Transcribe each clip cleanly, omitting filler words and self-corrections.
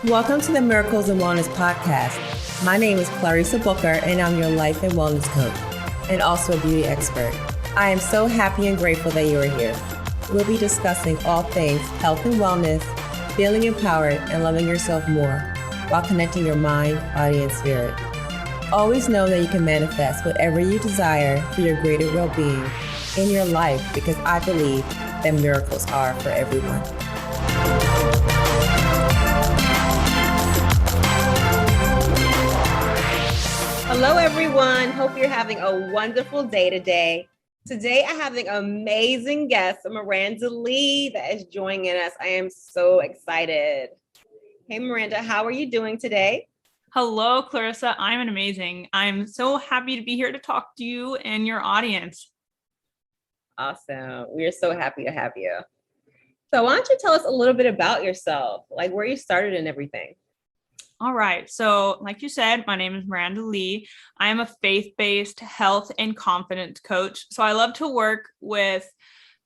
Welcome to the Miracles and Wellness Podcast. My name is Clarissa Booker, and I'm your life and wellness coach, and also a beauty expert. I am so happy and grateful that you are here. We'll be discussing all things health and wellness, feeling empowered, and loving yourself more, while connecting your mind, body, and spirit. Always know that you can manifest whatever you desire for your greater well-being in your life, because I believe that miracles are for everyone. Hello, everyone. Hope you're having a wonderful day today. Today, I have an amazing guest, Miranda Lee, that is joining us. I am so excited. Hey, Miranda, how are you doing today? Hello, Clarissa. I'm amazing. I'm so happy to be here to talk to you and your audience. Awesome. We are so happy to have you. So why don't you tell us a little bit about yourself, like where you started and everything? All right. So like you said, my name is Miranda Lee. I am a faith-based health and confidence coach. So I love to work with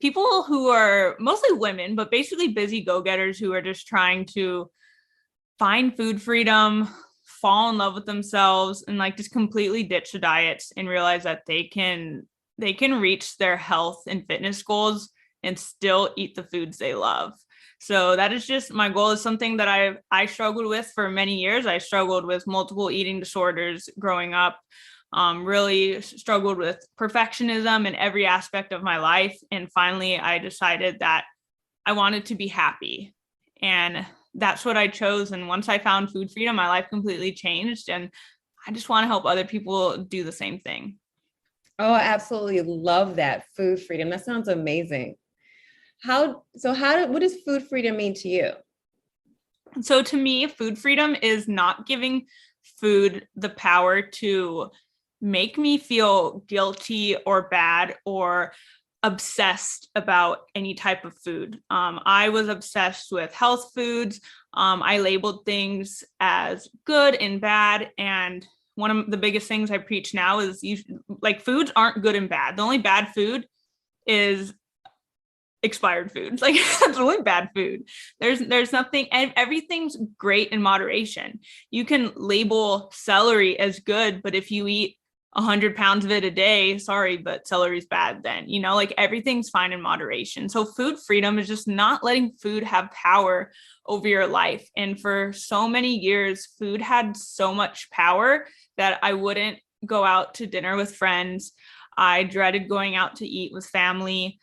people who are mostly women, but basically busy go-getters who are just trying to find food freedom, fall in love with themselves, and like just completely ditch the diets and realize that they can reach their health and fitness goals and still eat the foods they love. So that is just my goal. Is something that I struggled with for many years. I struggled with multiple eating disorders growing up, really struggled with perfectionism in every aspect of my life. And finally, I decided that I wanted to be happy. And that's what I chose. And once I found food freedom, my life completely changed. And I just want to help other people do the same thing. Oh, I absolutely love that. Food freedom. That sounds amazing. What does food freedom mean to you? So to me, food freedom is not giving food the power to make me feel guilty or bad or obsessed about any type of food. I was obsessed with health foods. I labeled things as good and bad. And one of the biggest things I preach now is foods aren't good and bad. The only bad food is expired foods. Like that's really bad food. There's nothing, and everything's great in moderation. You can label celery as good, but if you eat 100 pounds of it a day, sorry, but celery's bad then, like everything's fine in moderation. So food freedom is just not letting food have power over your life. And for so many years, food had so much power that I wouldn't go out to dinner with friends. I dreaded going out to eat with family.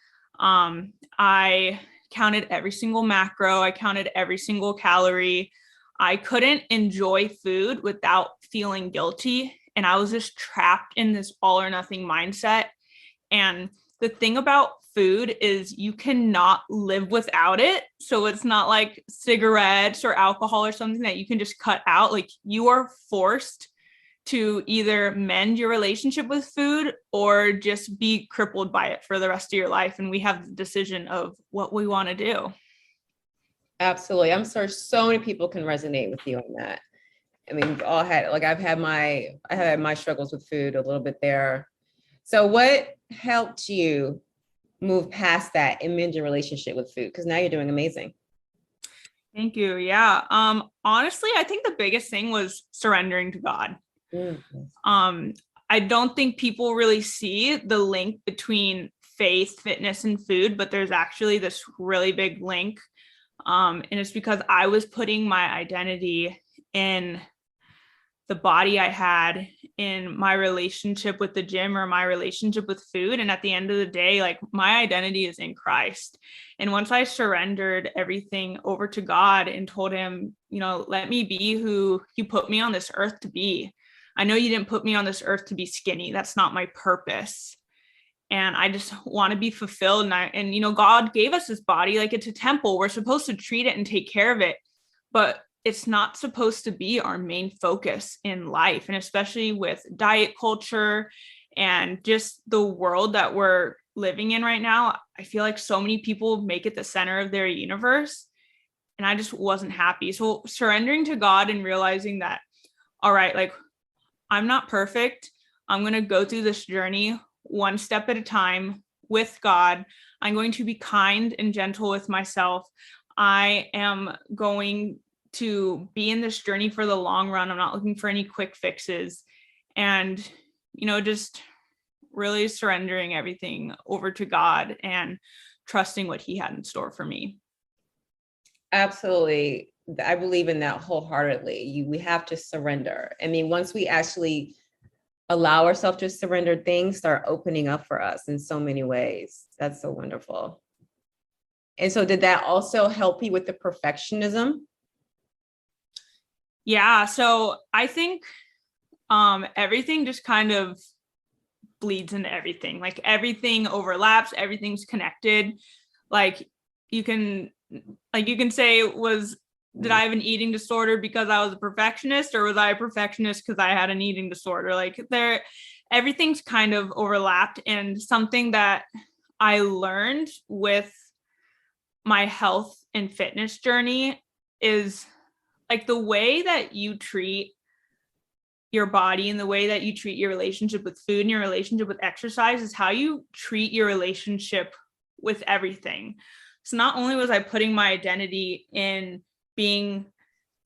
I counted every single macro. I counted every single calorie. I couldn't enjoy food without feeling guilty. And I was just trapped in this all or nothing mindset. And the thing about food is you cannot live without it. So it's not like cigarettes or alcohol or something that you can just cut out. Like you are forced to either mend your relationship with food or just be crippled by it for the rest of your life. And we have the decision of what we want to do. Absolutely. I'm sure so many people can resonate with you on that. I mean, we've all had, like I had my struggles with food a little bit there. So what helped you move past that and mend your relationship with food? Because now you're doing amazing. Thank you. Yeah. Honestly, I think the biggest thing was surrendering to God. Mm-hmm. I don't think people really see the link between faith, fitness, and food, but there's actually this really big link. And it's because I was putting my identity in the body I had, in my relationship with the gym or my relationship with food. And at the end of the day, like my identity is in Christ. And once I surrendered everything over to God and told him, let me be who you put me on this earth to be. I know you didn't put me on this earth to be skinny. That's not my purpose. And I just want to be fulfilled. And God gave us this body, like it's a temple. We're supposed to treat it and take care of it, but it's not supposed to be our main focus in life. And especially with diet culture and just the world that we're living in right now, I feel like so many people make it the center of their universe. And I just wasn't happy. So surrendering to God and realizing that, all right, like I'm not perfect. I'm going to go through this journey one step at a time with God. I'm going to be kind and gentle with myself. I am going to be in this journey for the long run. I'm not looking for any quick fixes, and, just really surrendering everything over to God and trusting what he had in store for me. Absolutely. I believe in that wholeheartedly. We have to surrender. I mean, once we actually allow ourselves to surrender, things start opening up for us in so many ways. That's so wonderful. And so did that also help you with the perfectionism? Yeah. So I think everything just kind of bleeds into everything. Like everything overlaps, everything's connected. Like you can say, did I have an eating disorder because I was a perfectionist, or was I a perfectionist because I had an eating disorder? Like everything's kind of overlapped. And something that I learned with my health and fitness journey is like the way that you treat your body and the way that you treat your relationship with food and your relationship with exercise is how you treat your relationship with everything. So not only was I putting my identity in being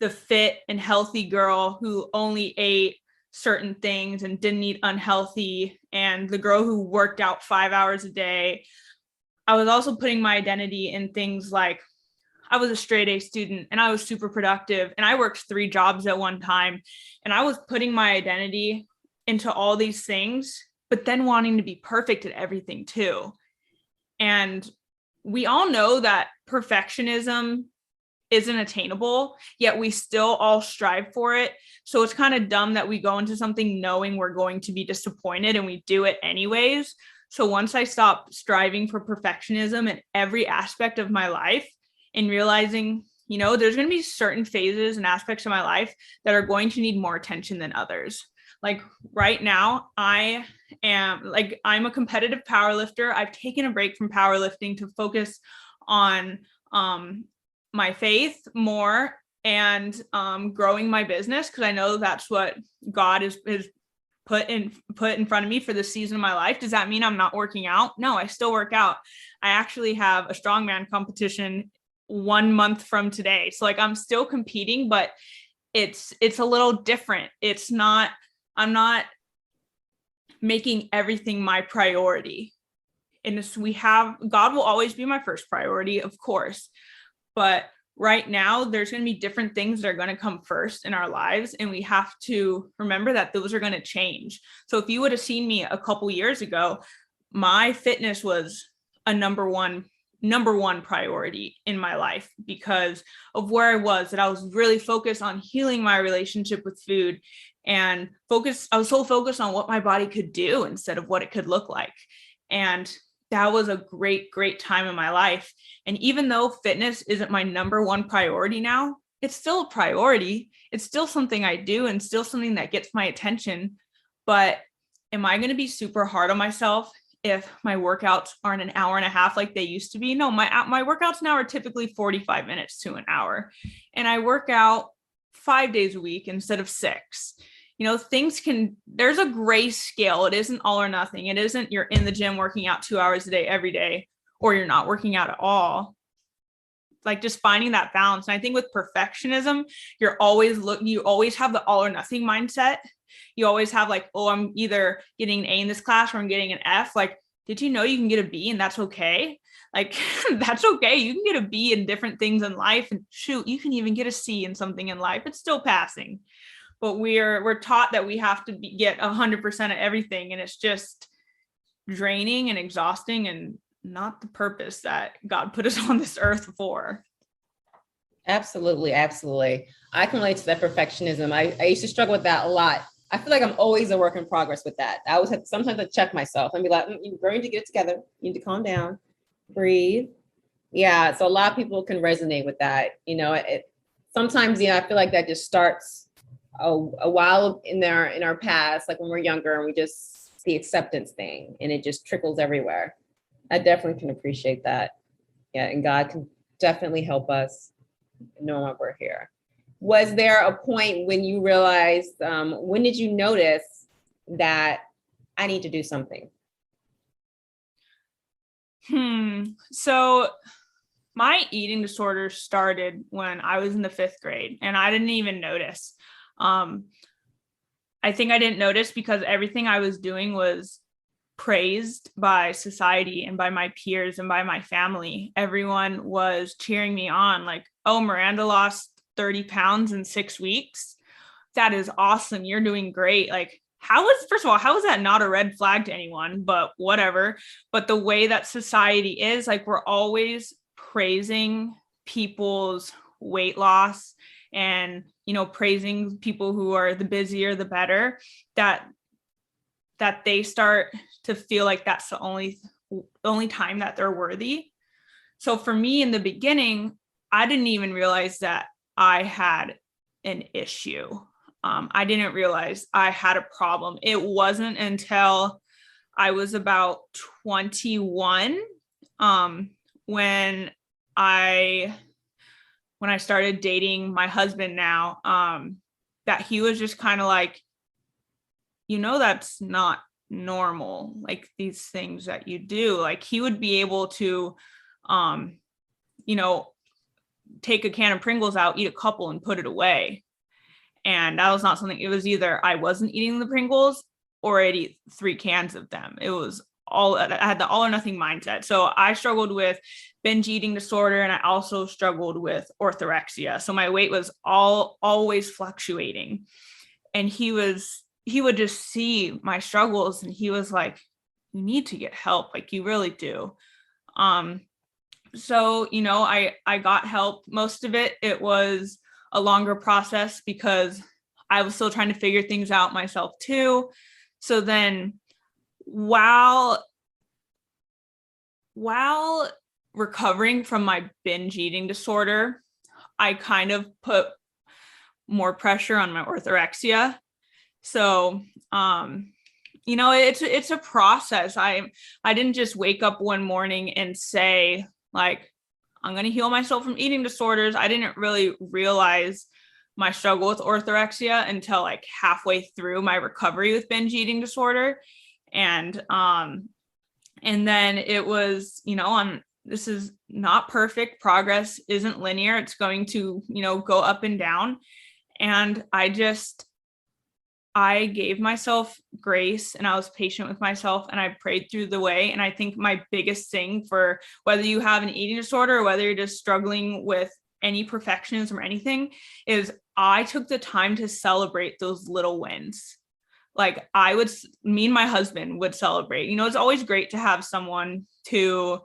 the fit and healthy girl who only ate certain things and didn't eat unhealthy, and the girl who worked out 5 hours a day, I was also putting my identity in things like I was a straight A student and I was super productive and I worked 3 jobs at one time, and I was putting my identity into all these things, but then wanting to be perfect at everything too. And we all know that perfectionism isn't attainable, yet we still all strive for it. So it's kind of dumb that we go into something knowing we're going to be disappointed and we do it anyways. So once I stopped striving for perfectionism in every aspect of my life and realizing, there's going to be certain phases and aspects of my life that are going to need more attention than others. Like right now, I'm a competitive powerlifter. I've taken a break from powerlifting to focus on my faith more and growing my business, because I know that's what God is put in front of me for this season of my life. Does that mean I'm not working out? No, I still work out. I actually have a strongman competition 1 month from today. So like I'm still competing, but it's a little different. I'm not making everything my priority. And God will always be my first priority, of course. But right now, there's going to be different things that are going to come first in our lives. And we have to remember that those are going to change. So if you would have seen me a couple years ago, my fitness was a number one priority in my life because of where I was, that I was really focused on healing my relationship with food and I was so focused on what my body could do instead of what it could look like. And that was a great, great time in my life. And even though fitness isn't my number one priority now, it's still a priority. It's still something I do and still something that gets my attention. But am I going to be super hard on myself if my workouts aren't an hour and a half like they used to be? No, my workouts now are typically 45 minutes to an hour. And I work out 5 days a week instead of 6. There's a gray scale. It isn't all or nothing. It isn't you're in the gym working out 2 hours a day every day, or you're not working out at all. Like just finding that balance. And I think with perfectionism, you always have the all or nothing mindset. You always have like, oh, I'm either getting an A in this class or I'm getting an F. Like, did you know you can get a B and that's okay? Like, that's okay. You can get a B in different things in life, and shoot, you can even get a C in something in life. It's still passing. But we're taught that we have to get 100% of everything, and it's just draining and exhausting and not the purpose that God put us on this earth for. Absolutely, absolutely. I can relate to that perfectionism. I used to struggle with that a lot. I feel like I'm always a work in progress with that. I always have sometimes I check myself and be like, you're going to get it together. You need to calm down, breathe. Yeah, so a lot of people can resonate with that. Sometimes, I feel like that just starts a while in our past, like when we're younger, and we just the acceptance thing, and it just trickles everywhere. I definitely can appreciate that. Yeah, and God can definitely help us knowing why we're here. Was there a point when you realized, when did you notice that I need to do something? So My eating disorder started when I was in the 5th grade, and I didn't even notice. I think I didn't notice because everything I was doing was praised by society and by my peers and by my family. Everyone was cheering me on, like, oh, Miranda lost 30 pounds in 6 weeks. That is awesome. You're doing great. Like, first of all, how is that not a red flag to anyone? But whatever. But the way that society is, like, we're always praising people's weight loss and, praising people who are the busier, the better, that they start to feel like that's the only time that they're worthy. So for me in the beginning, I didn't even realize that I had an issue. I didn't realize I had a problem. It wasn't until I was about 21 when I started dating my husband now, that he was just kind of like, that's not normal. Like, these things that you do, like, he would be able to, take a can of Pringles out, eat a couple and put it away. And that was not something, it was either I wasn't eating the Pringles or I'd eat 3 cans of them. It was I had the all or nothing mindset. So I struggled with binge eating disorder, and I also struggled with orthorexia. So my weight was always fluctuating. And he would just see my struggles, and he was like, you need to get help. Like, you really do. So, I got help. Most of it was a longer process because I was still trying to figure things out myself too. So then while recovering from my binge eating disorder, I kind of put more pressure on my orthorexia. So, it's a process. I didn't just wake up one morning and say, like, I'm going to heal myself from eating disorders. I didn't really realize my struggle with orthorexia until like halfway through my recovery with binge eating disorder. And then it was, this is not perfect. Progress isn't linear. It's going to, go up and down. And I gave myself grace, and I was patient with myself, and I prayed through the way. And I think my biggest thing for whether you have an eating disorder or whether you're just struggling with any perfectionism or anything is I took the time to celebrate those little wins. Like, me and my husband would celebrate. It's always great to have someone to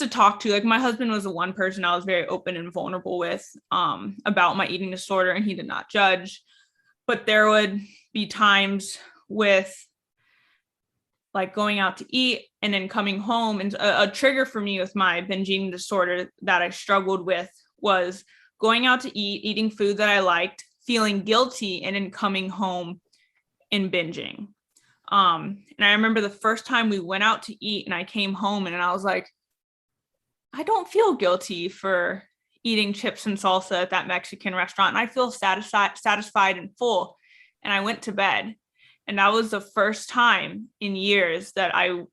talk to. Like, my husband was the one person I was very open and vulnerable with about my eating disorder, and he did not judge. But there would be times with, like, going out to eat and then coming home. And a trigger for me with my binge eating disorder that I struggled with was going out to eat, eating food that I liked, feeling guilty, and then coming home and binging. And I remember the first time we went out to eat and I came home and I was like, I don't feel guilty for eating chips and salsa at that Mexican restaurant. And I feel satisfied and full. And I went to bed. And that was the first time in years that I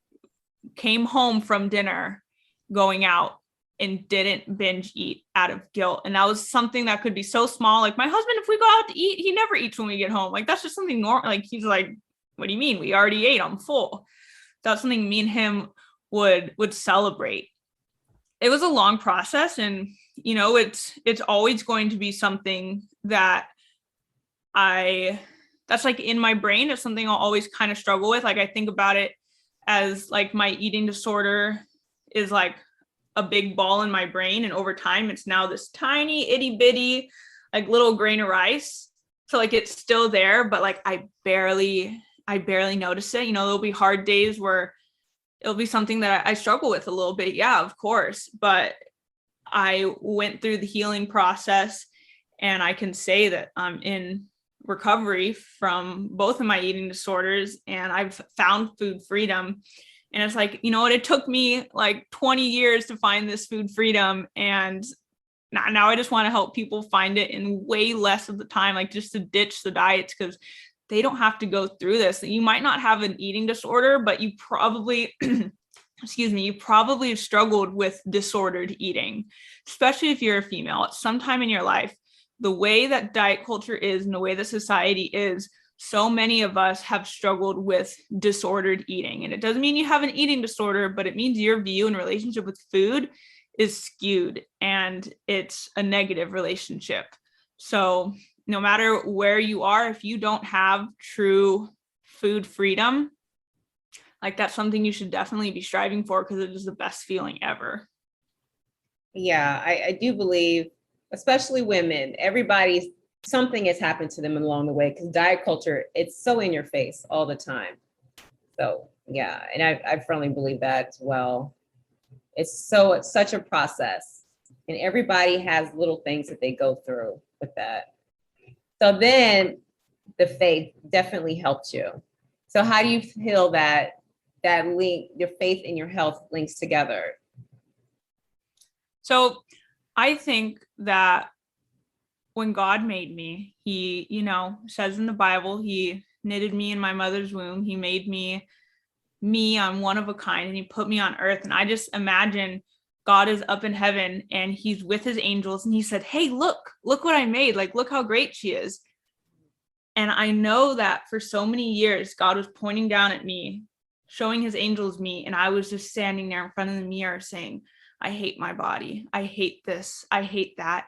came home from dinner going out and didn't binge eat out of guilt. And that was something that could be so small. Like, my husband, if we go out to eat, he never eats when we get home. Like, that's just something normal. Like, he's like, what do you mean? We already ate. I'm full. That's something me and him would celebrate. It was a long process, and it's always going to be something that's like in my brain. It's something I'll always kind of struggle with. Like, I think about it as like my eating disorder is like a big ball in my brain, and over time it's now this tiny itty bitty like little grain of rice. So like it's still there, but like I barely notice it. There'll be hard days where it'll be something that I struggle with a little bit. Yeah, of course. But I went through the healing process, and I can say that I'm in recovery from both of my eating disorders, and I've found food freedom. And it's like, it took me like 20 years to find this food freedom. And now I just want to help people find it in way less of the time, like just to ditch the diets, because they don't have to go through this. You might not have an eating disorder, but you probably you probably have struggled with disordered eating, especially if you're a female at some time in your life. The way that diet culture is and the way that society is, so many of us have struggled with disordered eating. And it doesn't mean you have an eating disorder, but it means your view and relationship with food is skewed and it's a negative relationship. So no matter where you are, if you don't have true food freedom, like that's something you should definitely be striving for, because it is the best feeling ever. Yeah, I do believe, especially women, something has happened to them along the way, because diet culture, it's so in your face all the time. So yeah, and I firmly believe that as well. It's such a process, and everybody has little things that they go through with that. So then the faith definitely helped you. So how do you feel that link, your faith and your health links together? So I think that when God made me, he, says in the Bible, he knitted me in my mother's womb. He made me, I'm one of a kind, and he put me on earth. And I just imagine God is up in heaven and he's with his angels. And he said, hey, look what I made. Like, look how great she is. And I know that for so many years, God was pointing down at me, showing his angels me. And I was just standing there in front of the mirror saying, I hate my body. I hate this. I hate that.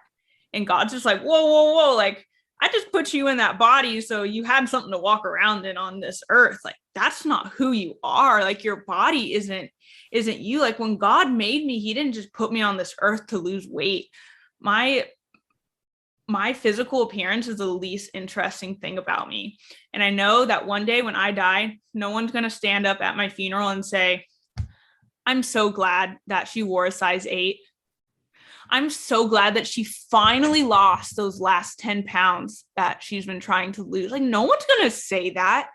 And God's just like, whoa. Like, I just put you in that body so you had something to walk around in on this earth. Like, that's not who you are. Like, your body isn't you. Like, when God made me, he didn't just put me on this earth to lose weight. My physical appearance is the least interesting thing about me. And I know that one day when I die, no one's going to stand up at my funeral and say, I'm so glad that she wore a size 8. I'm so glad that she finally lost those last 10 pounds that she's been trying to lose. Like, no one's going to say that.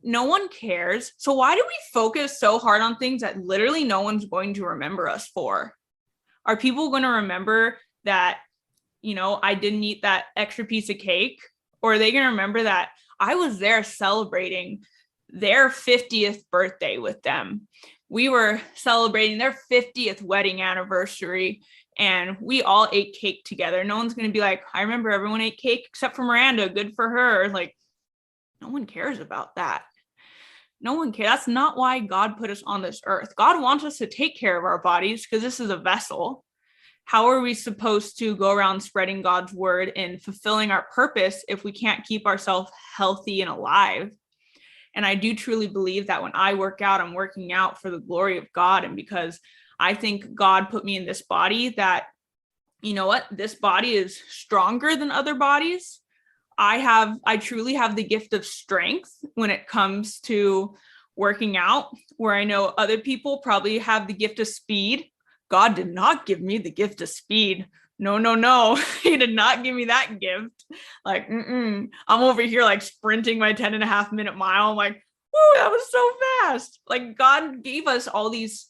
No one cares. So why do we focus so hard on things that literally no one's going to remember us for? Are people going to remember that, I didn't eat that extra piece of cake? Or are they going to remember that I was there celebrating their 50th birthday with them? We were celebrating their 50th wedding anniversary, and we all ate cake together. No one's going to be like, I remember everyone ate cake except for Miranda. Good for her. Like, no one cares about that. No one cares. That's not why God put us on this earth. God wants us to take care of our bodies because this is a vessel. How are we supposed to go around spreading God's word and fulfilling our purpose if we can't keep ourselves healthy and alive? And I do truly believe that when I work out, I'm working out for the glory of God. And because I think God put me in this body that, this body is stronger than other bodies. I truly have the gift of strength when it comes to working out, where I know other people probably have the gift of speed. God did not give me the gift of speed. No. He did not give me that gift. Like, I'm over here like sprinting my 10.5-minute mile. I'm like, whoo, that was so fast. Like, God gave us all these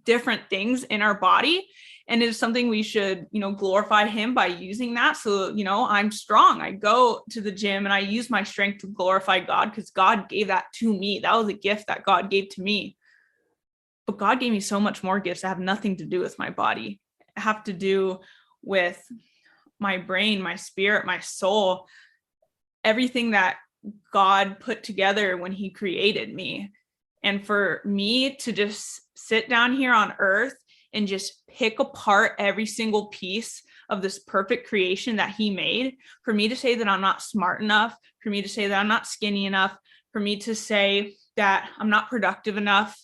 different things in our body, and it's something we should, glorify him by using that. So, I'm strong. I go to the gym and I use my strength to glorify God because God gave that to me. That was a gift that God gave to me. But God gave me so much more gifts that have nothing to do with my body. Have to do with my brain, my spirit, my soul, everything that God put together when he created me. And for me to just sit down here on earth and just pick apart every single piece of this perfect creation that he made, for me to say that I'm not smart enough, for me to say that I'm not skinny enough, for me to say that I'm not productive enough,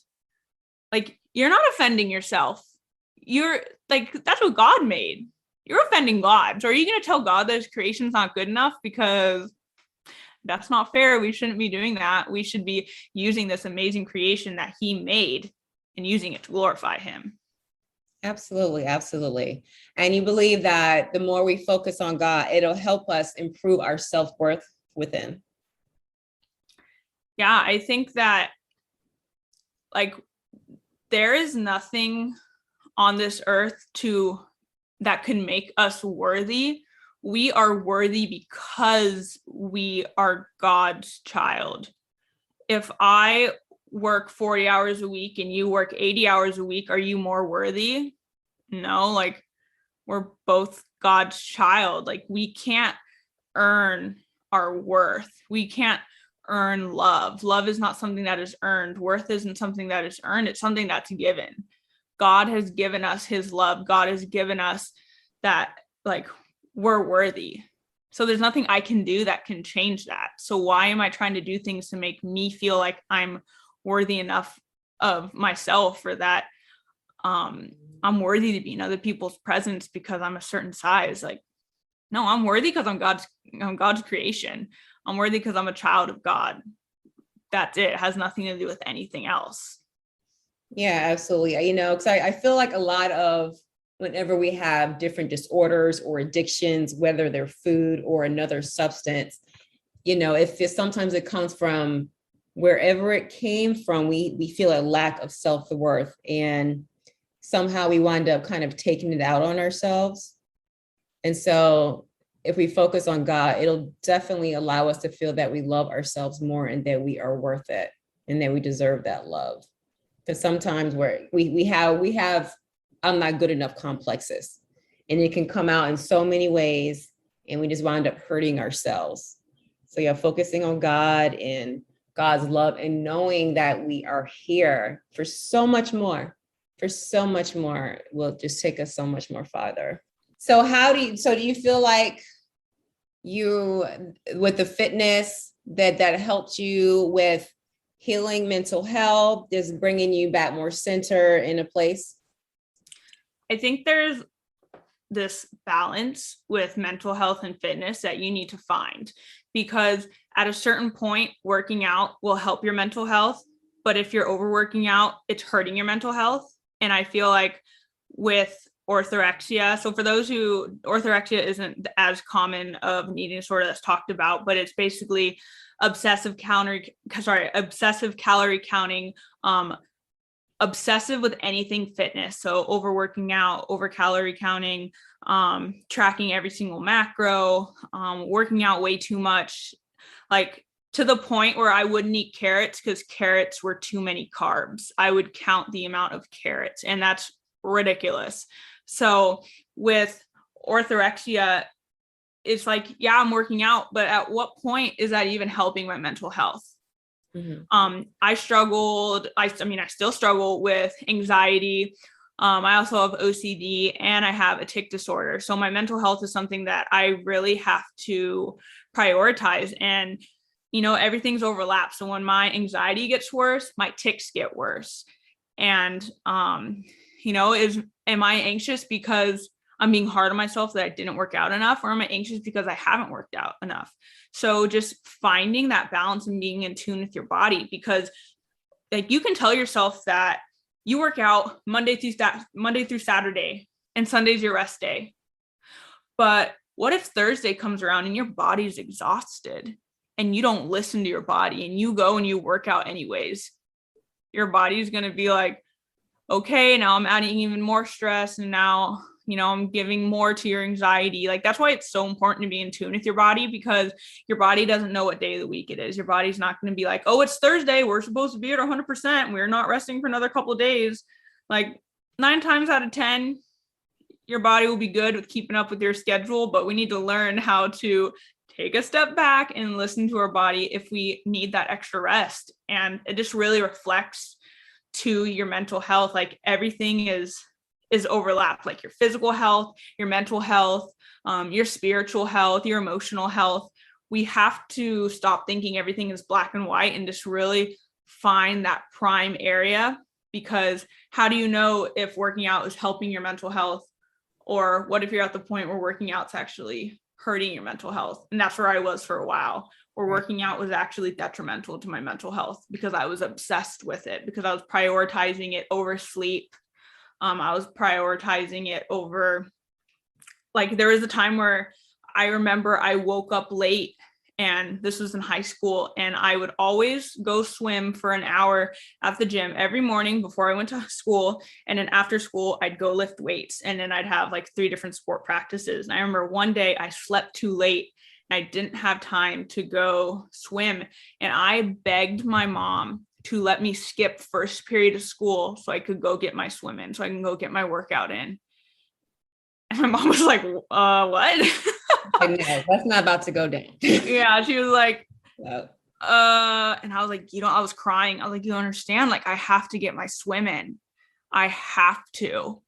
like, you're not offending yourself. You're like, that's what God made. You're offending God. So are you going to tell God that his creation's not good enough? Because that's not fair. We shouldn't be doing that. We should be using this amazing creation that he made and using it to glorify him. Absolutely. And you believe that the more we focus on God, it'll help us improve our self-worth within. Yeah, I think that, like, there is nothing on this earth that can make us worthy. We are worthy because we are God's child. If I work 40 hours a week and you work 80 hours a week, are you more worthy? No, like we're both God's child. Like we can't earn our worth. We can't earn love. Love is not something that is earned. Worth isn't something that is earned. It's something that's given. God has given us his love. God has given us that, like, we're worthy. So there's nothing I can do that can change that. So why am I trying to do things to make me feel like I'm worthy enough of myself, or that I'm worthy to be in other people's presence because I'm a certain size? Like, no, I'm worthy because I'm God's creation. I'm worthy because I'm a child of God. That's it. It has nothing to do with anything else. Yeah, absolutely. Because I feel like a lot of whenever we have different disorders or addictions, whether they're food or another substance, if sometimes it comes from wherever it came from, we feel a lack of self-worth, and somehow we wind up kind of taking it out on ourselves. And so if we focus on God, it'll definitely allow us to feel that we love ourselves more and that we are worth it and that we deserve that love. Because sometimes we have I'm not good enough complexes, and it can come out in so many ways, and we just wind up hurting ourselves. So yeah, focusing on God and God's love, and knowing that we are here for so much more, will just take us so much more farther. So do you feel like you, with the fitness, that helped you with healing mental health, is bringing you back more center in a place? I think there's this balance with mental health and fitness that you need to find, because at a certain point, working out will help your mental health. But if you're overworking out, it's hurting your mental health. And I feel like with orthorexia, so for those who, orthorexia isn't as common of an eating disorder that's talked about, but it's basically obsessive calorie counting, obsessive with anything fitness. So overworking out, over calorie counting, tracking every single macro, working out way too much, like to the point where I wouldn't eat carrots because carrots were too many carbs. I would count the amount of carrots, and that's ridiculous. So with orthorexia, it's like, yeah, I'm working out, but at what point is that even helping my mental health? Mm-hmm. I struggled. I still struggle with anxiety. I also have OCD, and I have a tic disorder. So my mental health is something that I really have to prioritize, and everything's overlapped. So when my anxiety gets worse, my tics get worse. And am I anxious because I'm being hard on myself that I didn't work out enough, or am I anxious because I haven't worked out enough? So just finding that balance and being in tune with your body, because like you can tell yourself that you work out Monday through Saturday, and Sunday's your rest day. But what if Thursday comes around and your body's exhausted and you don't listen to your body and you go and you work out anyways? Your body's going to be like, okay, now I'm adding even more stress, and now I'm giving more to your anxiety. Like, that's why it's so important to be in tune with your body, because your body doesn't know what day of the week it is. Your body's not going to be like, oh, it's Thursday, we're supposed to be at 100%, we're not resting for another couple of days. Like 9 times out of 10, your body will be good with keeping up with your schedule, but we need to learn how to take a step back and listen to our body if we need that extra rest. And it just really reflects to your mental health. Like everything is overlapped, like your physical health, your mental health, your spiritual health, your emotional health. We have to stop thinking everything is black and white and just really find that prime area, because how do you know if working out is helping your mental health? Or what if you're at the point where working out's actually hurting your mental health? And that's where I was for a while, where working out was actually detrimental to my mental health because I was obsessed with it, because I was prioritizing it over sleep. I was prioritizing it over, like, there was a time where I remember I woke up late, and this was in high school, and I would always go swim for an hour at the gym every morning before I went to school. And then after school, I'd go lift weights, and then I'd have like 3 different sport practices. And I remember one day I slept too late and I didn't have time to go swim. And I begged my mom to let me skip first period of school so I could go get my swim in, so I can go get my workout in. And my mom was like, what? No, that's not about to go down. Yeah, she was like, Well, and I was like, I was crying. I was like, you don't understand. Like, I have to get my swim in. I have to.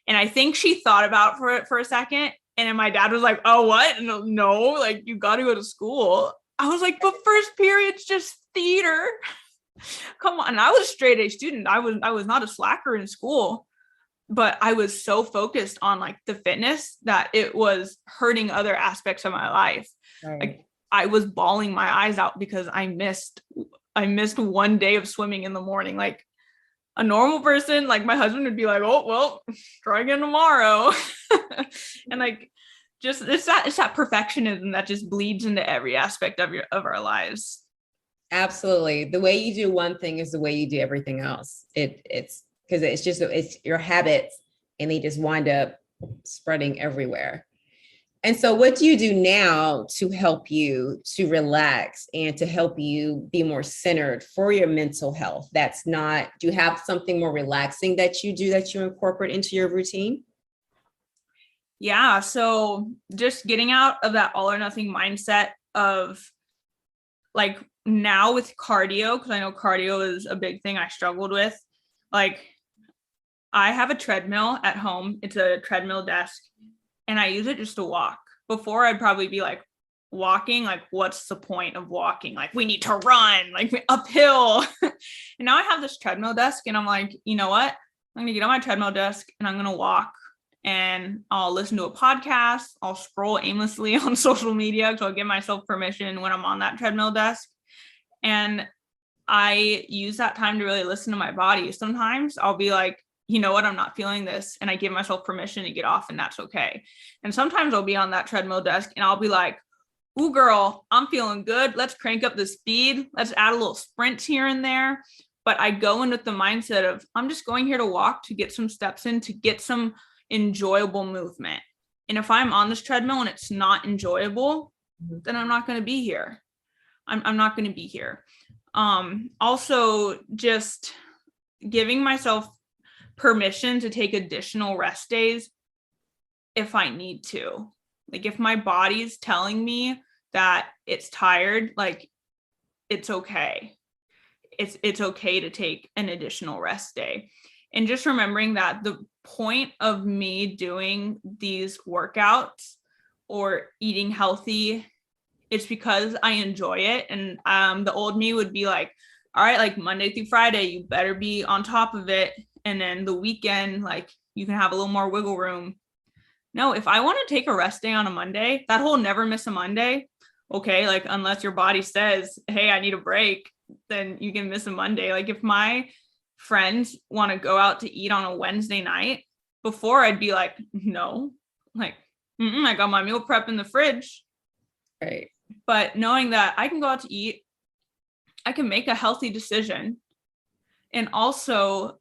And I think she thought about it for a second. And then my dad was like, oh, what? No, like, you got to go to school. I was like, but first period's just theater. Come on. And I was a straight A student. I was not a slacker in school, but I was so focused on like the fitness that it was hurting other aspects of my life. right. Like, I was bawling my eyes out because I missed 1 day of swimming in the morning. Like, a normal person, like my husband would be like, oh, well, try again tomorrow. And like, just it's that perfectionism that just bleeds into every aspect of our lives. Absolutely. The way you do one thing is the way you do everything else. It's because it's your habits, and they just wind up spreading everywhere. And so what do you do now to help you to relax and to help you be more centered for your mental health? Do you have something more relaxing that you do that you incorporate into your routine? Yeah. So just getting out of that all or nothing mindset of like now with cardio, because I know cardio is a big thing I struggled with. Like, I have a treadmill at home. It's a treadmill desk, and I use it just to walk. Before, I'd probably be like, walking, like, what's the point of walking? Like, we need to run, like, uphill. And now I have this treadmill desk, and I'm like, you know what? I'm gonna get on my treadmill desk and I'm gonna walk, and I'll listen to a podcast. I'll scroll aimlessly on social media because I'll give myself permission when I'm on that treadmill desk. And I use that time to really listen to my body. Sometimes I'll be like, you know what, I'm not feeling this. And I give myself permission to get off, and that's okay. And sometimes I'll be on that treadmill desk and I'll be like, ooh, girl, I'm feeling good. Let's crank up the speed. Let's add a little sprints here and there. But I go in with the mindset of, I'm just going here to walk, to get some steps in, to get some enjoyable movement. And if I'm on this treadmill and it's not enjoyable, then I'm not going to be here. I'm not going to be here. Also, just giving myself permission to take additional rest days if I need to. Like, if my body's telling me that it's tired, like, it's okay. It's okay to take an additional rest day. And just remembering that the point of me doing these workouts or eating healthy, it's because I enjoy it. And the old me would be like, all right, like Monday through Friday, you better be on top of it. And then the weekend, like, you can have a little more wiggle room. No, if I want to take a rest day on a Monday, that whole never miss a Monday, okay, like, unless your body says, hey, I need a break, then you can miss a Monday. Like, if my friends want to go out to eat on a Wednesday night, before I'd be like, no, like, I got my meal prep in the fridge. Right. But knowing that I can go out to eat, I can make a healthy decision, and also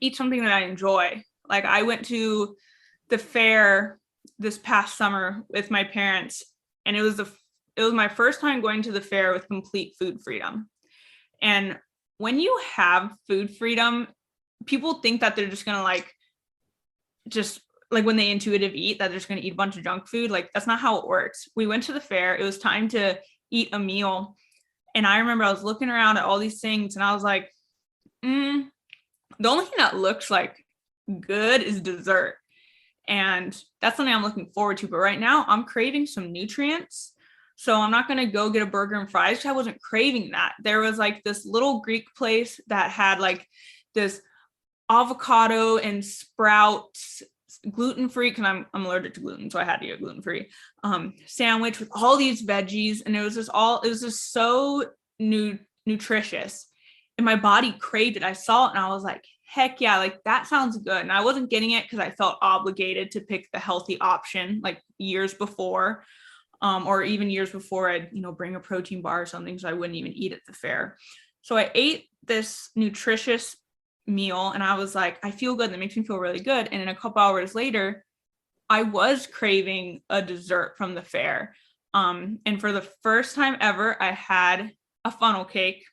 eat something that I enjoy. Like, I went to the fair this past summer with my parents, and it was my first time going to the fair with complete food freedom. And when you have food freedom, people think that they're just gonna just when they intuitive eat, that they're just gonna eat a bunch of junk food. Like, that's not how it works. We went to the fair. It was time to eat a meal. And I remember I was looking around at all these things, and I was like, the only thing that looks like good is dessert. And that's something I'm looking forward to. But right now I'm craving some nutrients. So I'm not going to go get a burger and fries because I wasn't craving that. There was like this little Greek place that had like this avocado and sprouts, gluten-free, because I'm allergic to gluten, so I had to get gluten-free sandwich with all these veggies. And it was just so nutritious. And my body craved it. I saw it and I was like, heck yeah, like, that sounds good. And I wasn't getting it because I felt obligated to pick the healthy option, like years before, or even years before I'd, bring a protein bar or something, so I wouldn't even eat at the fair. So I ate this nutritious meal and I was like, I feel good. That makes me feel really good. And then a couple hours later, I was craving a dessert from the fair. And for the first time ever, I had a funnel cake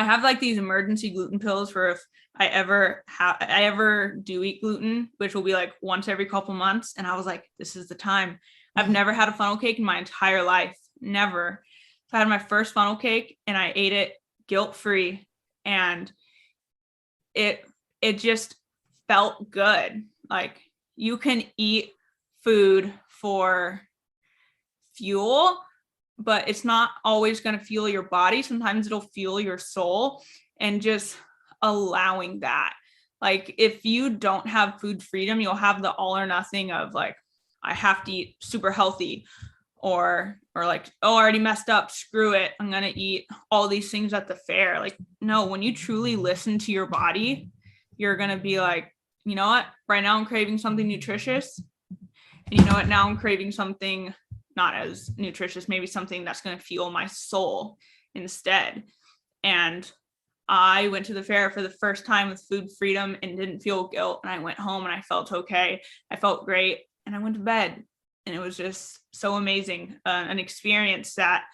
I have like these emergency gluten pills for if I ever do eat gluten, which will be like once every couple months. And I was like, this is the time. I've never had a funnel cake in my entire life. Never. So I had my first funnel cake and I ate it guilt-free, and it just felt good. Like, you can eat food for fuel, but it's not always going to fuel your body. Sometimes it'll fuel your soul, and just allowing that. Like, if you don't have food freedom, you'll have the all or nothing of like, I have to eat super healthy, or like, oh, I already messed up, screw it, I'm going to eat all these things at the fair. Like, no, when you truly listen to your body, you're going to be like, you know what, right now I'm craving something nutritious. And you know what, now I'm craving something not as nutritious, maybe something that's going to fuel my soul instead. And I went to the fair for the first time with food freedom and didn't feel guilt. And I went home and I felt okay. I felt great. And I went to bed. And it was just so amazing. An experience that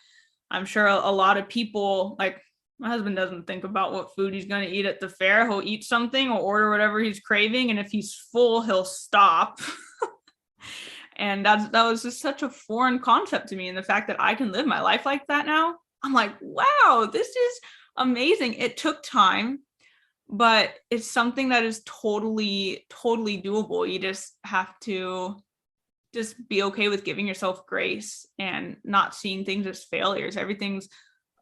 I'm sure a lot of people, like my husband, doesn't think about what food he's going to eat at the fair. He'll eat something or order whatever he's craving. And if he's full, he'll stop. And that was just such a foreign concept to me. And the fact that I can live my life like that now, I'm like, wow, this is amazing. It took time, but it's something that is totally doable. You just have to just be okay with giving yourself grace and not seeing things as failures. Everything's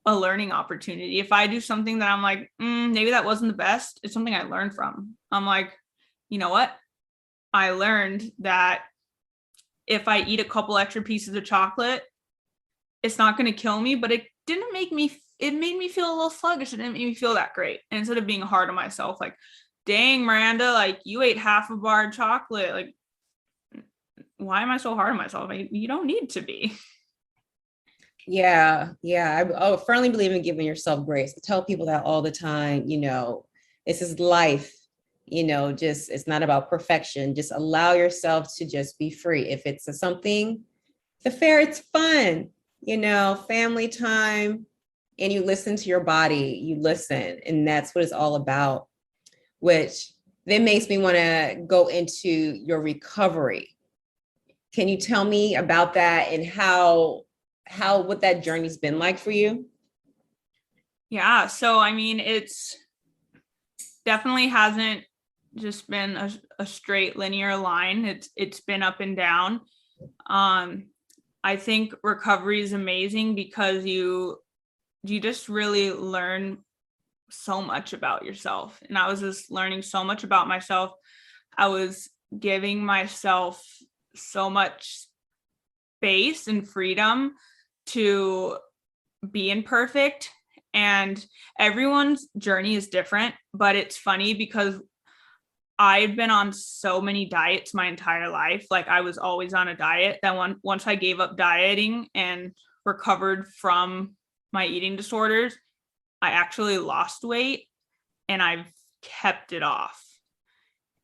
a learning opportunity. If I do something that I'm like, maybe that wasn't the best, it's something I learned from. I'm like, you know what? I learned that if I eat a couple extra pieces of chocolate, it's not going to kill me, but it made me feel a little sluggish. It didn't make me feel that great. And instead of being hard on myself, like, dang, Miranda, like, you ate half a bar of chocolate. Like, why am I so hard on myself? Like, you don't need to be. Yeah. I firmly believe in giving yourself grace. I tell people that all the time. This is life. Just, it's not about perfection. Just allow yourself to just be free. If it's the fair, it's fun, family time, and you listen to your body, and that's what it's all about, which then makes me want to go into your recovery. Can you tell me about that and what that journey's been like for you? Yeah. So, I mean, it's definitely hasn't just been a straight linear line. It's been up and down. I think recovery is amazing because you just really learn so much about yourself. And I was just learning so much about myself. I was giving myself so much space and freedom to be imperfect. And everyone's journey is different, but it's funny because I've been on so many diets my entire life. Like, I was always on a diet. That once I gave up dieting and recovered from my eating disorders, I actually lost weight and I've kept it off.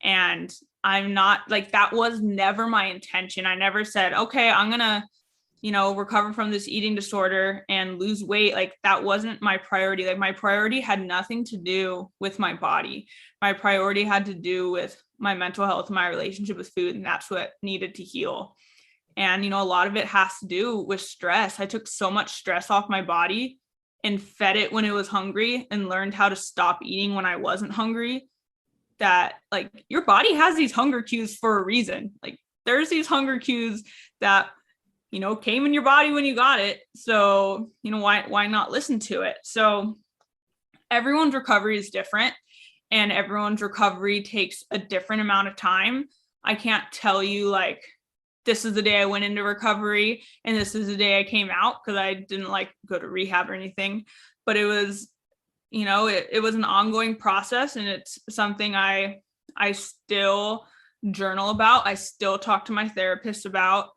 And I'm not like, that was never my intention. I never said, okay, I'm going to, recover from this eating disorder and lose weight. Like, that wasn't my priority. Like, my priority had nothing to do with my body. My priority had to do with my mental health, my relationship with food. And that's what needed to heal. And, a lot of it has to do with stress. I took so much stress off my body and fed it when it was hungry and learned how to stop eating when I wasn't hungry. That, like, your body has these hunger cues for a reason. Like, there's these hunger cues that, came in your body when you got it. So, why not listen to it? So everyone's recovery is different and everyone's recovery takes a different amount of time. I can't tell you like, this is the day I went into recovery and this is the day I came out, because I didn't like go to rehab or anything, but it was, it was an ongoing process, and it's something I still journal about. I still talk to my therapist about.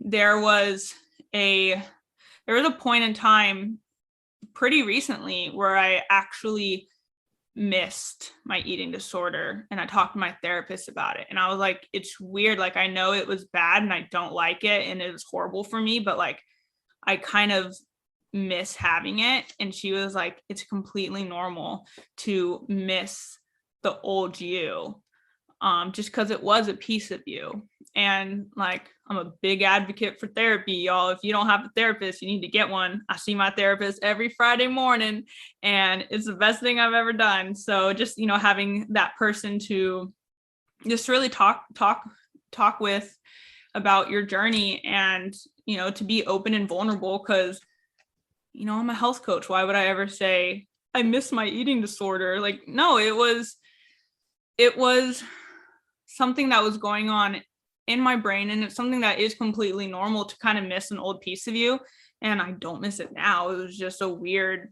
There was a point in time pretty recently where I actually missed my eating disorder, and I talked to my therapist about it, and I was like, it's weird. Like, I know it was bad and I don't like it and it was horrible for me, but like, I kind of miss having it. And she was like, it's completely normal to miss the old you, just because it was a piece of you. And like, I'm a big advocate for therapy, y'all. If you don't have a therapist, you need to get one. I see my therapist every Friday morning, and it's the best thing I've ever done. So just, having that person to just really talk with about your journey, and, to be open and vulnerable, because, I'm a health coach. Why would I ever say I miss my eating disorder? Like, no, it was something that was going on in my brain, and it's something that is completely normal to kind of miss an old piece of you. And I don't miss it now. It was just a weird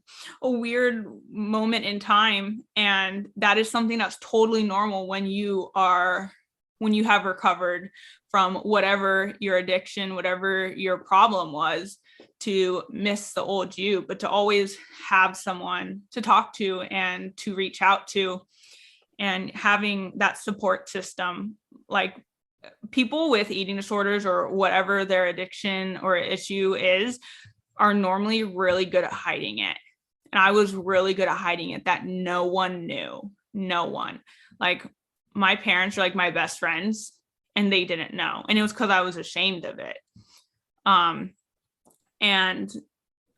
moment in time. And that is something that's totally normal when you have recovered from whatever your addiction, whatever your problem was, to miss the old you, but to always have someone to talk to and to reach out to, and having that support system. Like, people with eating disorders or whatever their addiction or issue is are normally really good at hiding it. And I was really good at hiding it, that no one knew. No one. Like, my parents are like my best friends, and they didn't know. And it was because I was ashamed of it. And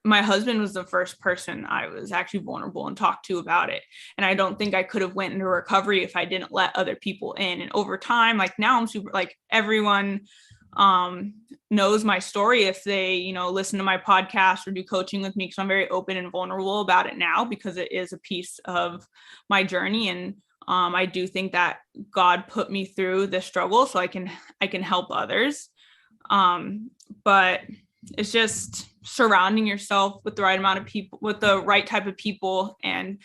my husband was the first person I was actually vulnerable and talked to about it. And I don't think I could have went into recovery if I didn't let other people in. And over time, like, now I'm super, like, everyone knows my story if they, listen to my podcast or do coaching with me, because I'm very open and vulnerable about it now, because it is a piece of my journey. And I do think that God put me through this struggle so I can help others. But it's just surrounding yourself with the right amount of people, with the right type of people, and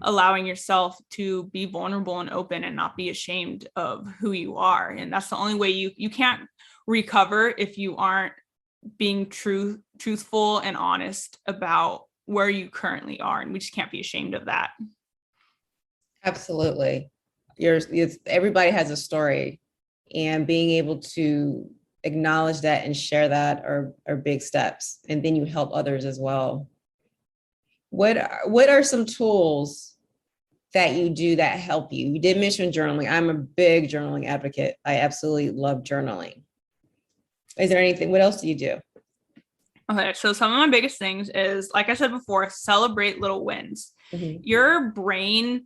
allowing yourself to be vulnerable and open and not be ashamed of who you are. And that's the only way you can't recover if you aren't being truthful and honest about where you currently are. And we just can't be ashamed of that. Absolutely. Everybody has a story, and being able to acknowledge that and share that are big steps. And then you help others as well. What are some tools that you do that help you? You did mention journaling. I'm a big journaling advocate. I absolutely love journaling. Is there anything, what else do you do? Okay, so some of my biggest things is, like I said before, celebrate little wins. Mm-hmm. Your brain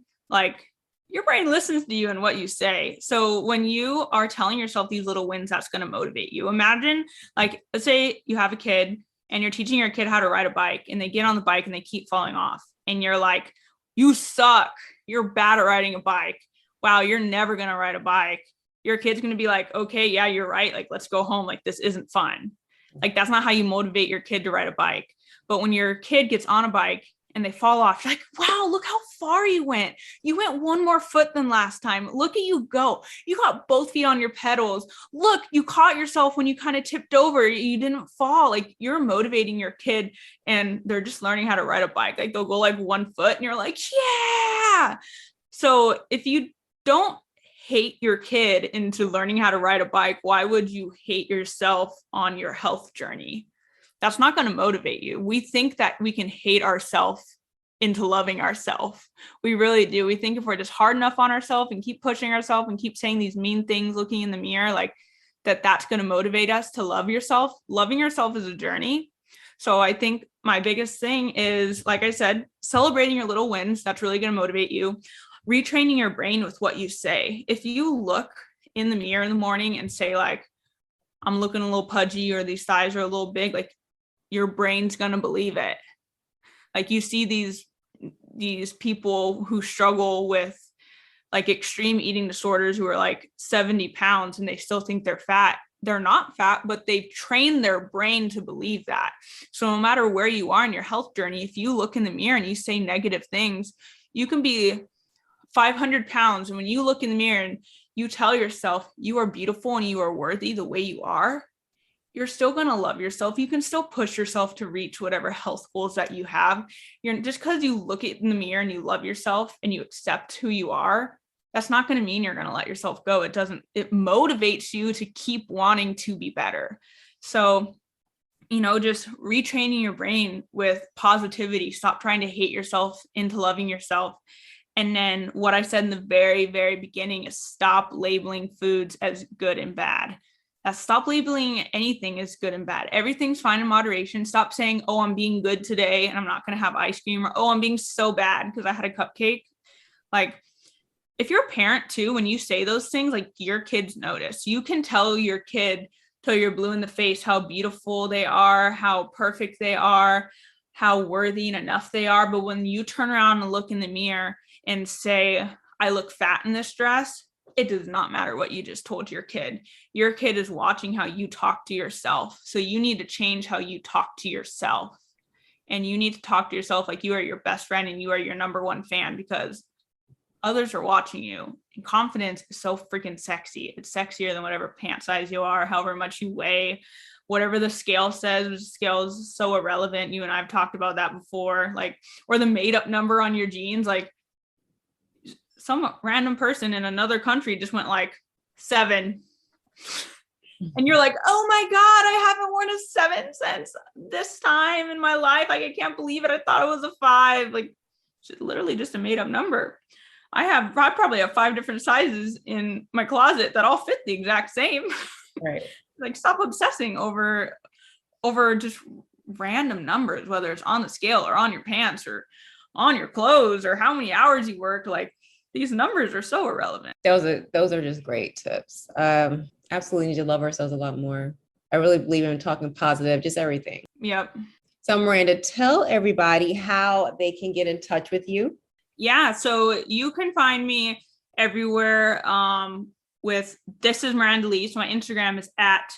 listens to you and what you say. So when you are telling yourself these little wins, that's going to motivate you. Imagine, like, let's say you have a kid and you're teaching your kid how to ride a bike, and they get on the bike and they keep falling off. And you're like, you suck. You're bad at riding a bike. Wow, you're never going to ride a bike. Your kid's going to be like, okay, yeah, you're right. Like, let's go home. Like, this isn't fun. Like, that's not how you motivate your kid to ride a bike. But when your kid gets on a bike and they fall off, you're like, wow, look how far you went. You went one more foot than last time. Look at you go. You got both feet on your pedals. Look, you caught yourself when you kind of tipped over. You didn't fall. Like, you're motivating your kid, and they're just learning how to ride a bike. Like, they'll go like 1 foot and you're like, yeah. So if you don't hate your kid into learning how to ride a bike, why would you hate yourself on your health journey? That's not going to motivate you. We think that we can hate ourselves into loving ourselves. We really do. We think if we're just hard enough on ourselves and keep pushing ourselves and keep saying these mean things, looking in the mirror, like that's going to motivate us to love yourself. Loving yourself is a journey. So I think my biggest thing is, like I said, celebrating your little wins. That's really going to motivate you. Retraining your brain with what you say. If you look in the mirror in the morning and say, like, I'm looking a little pudgy, or these thighs are a little big, like, your brain's going to believe it. Like, you see these people who struggle with like extreme eating disorders who are like 70 pounds and they still think they're fat. They're not fat, but they've trained their brain to believe that. So no matter where you are in your health journey, if you look in the mirror and you say negative things, you can be 500 pounds. And when you look in the mirror and you tell yourself you are beautiful and you are worthy the way you are, you're still going to love yourself. You can still push yourself to reach whatever health goals that you have. You're just because you look in the mirror and you love yourself and you accept who you are, that's not going to mean you're going to let yourself go. It motivates you to keep wanting to be better. So, just retraining your brain with positivity. Stop trying to hate yourself into loving yourself. And then what I said in the very, very beginning is stop labeling foods as good and bad. Stop labeling anything as good and bad. Everything's fine in moderation. Stop saying, oh, I'm being good today and I'm not going to have ice cream, or, oh, I'm being so bad because I had a cupcake. Like, if you're a parent too, when you say those things, like, your kids notice. You can tell your kid till you're blue in the face how beautiful they are, how perfect they are, how worthy and enough they are. But when you turn around and look in the mirror and say, I look fat in this dress, it does not matter what you just told your kid. Your kid is watching how you talk to yourself. So you need to change how you talk to yourself. And you need to talk to yourself like you are your best friend and you are your number one fan, because others are watching you. And confidence is so freaking sexy. It's sexier than whatever pant size you are, however much you weigh, whatever the scale says. The scale is so irrelevant. You and I have talked about that before, like, or the made up number on your jeans. Like, some random person in another country just went like 7. And you're like, oh my God, I haven't worn a 7 since this time in my life. Like, I can't believe it. I thought it was a 5. Like, it's literally just a made up number. I probably have 5 different sizes in my closet that all fit the exact same. Right. Like, stop obsessing over just random numbers, whether it's on the scale or on your pants or on your clothes or how many hours you worked. Like, these numbers are so irrelevant. Those are just great tips. Absolutely need to love ourselves a lot more. I really believe in talking positive, just everything. Yep. So Miranda, tell everybody how they can get in touch with you. Yeah, so you can find me everywhere with This is Miranda Lee. So my Instagram is at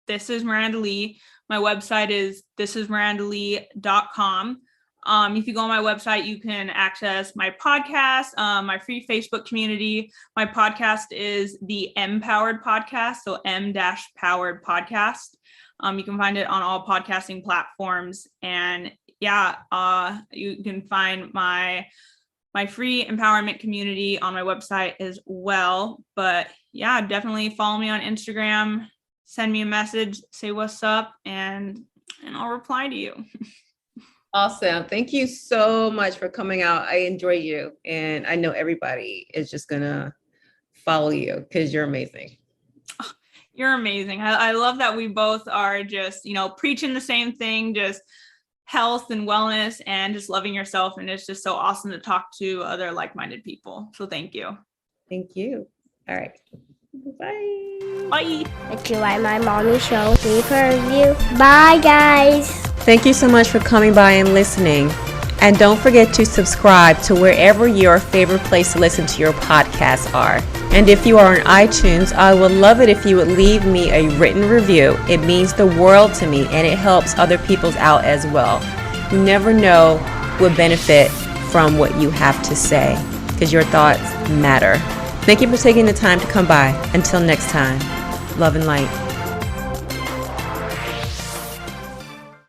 This is Miranda Lee. My website is thisismirandalee.com. If you go on my website, you can access my podcast, my free Facebook community. My podcast is the M-Powered Podcast, so M-Powered Podcast. You can find it on all podcasting platforms. And you can find my free empowerment community on my website as well. But yeah, definitely follow me on Instagram, send me a message, say what's up, and I'll reply to you. Awesome. Thank you so much for coming out. I enjoy you. And I know everybody is just going to follow you because you're amazing. You're amazing. I love that we both are just, preaching the same thing, just health and wellness and just loving yourself. And it's just so awesome to talk to other like-minded people. So thank you. Thank you. All right. Bye. Bye. If you like my mommy show, leave a review. Bye, guys. Thank you so much for coming by and listening. And don't forget to subscribe to wherever your favorite place to listen to your podcasts are. And if you are on iTunes, I would love it if you would leave me a written review. It means the world to me, and it helps other people's out as well. You never know who would benefit from what you have to say, because your thoughts matter. Thank you for taking the time to come by. Until next time, love and light.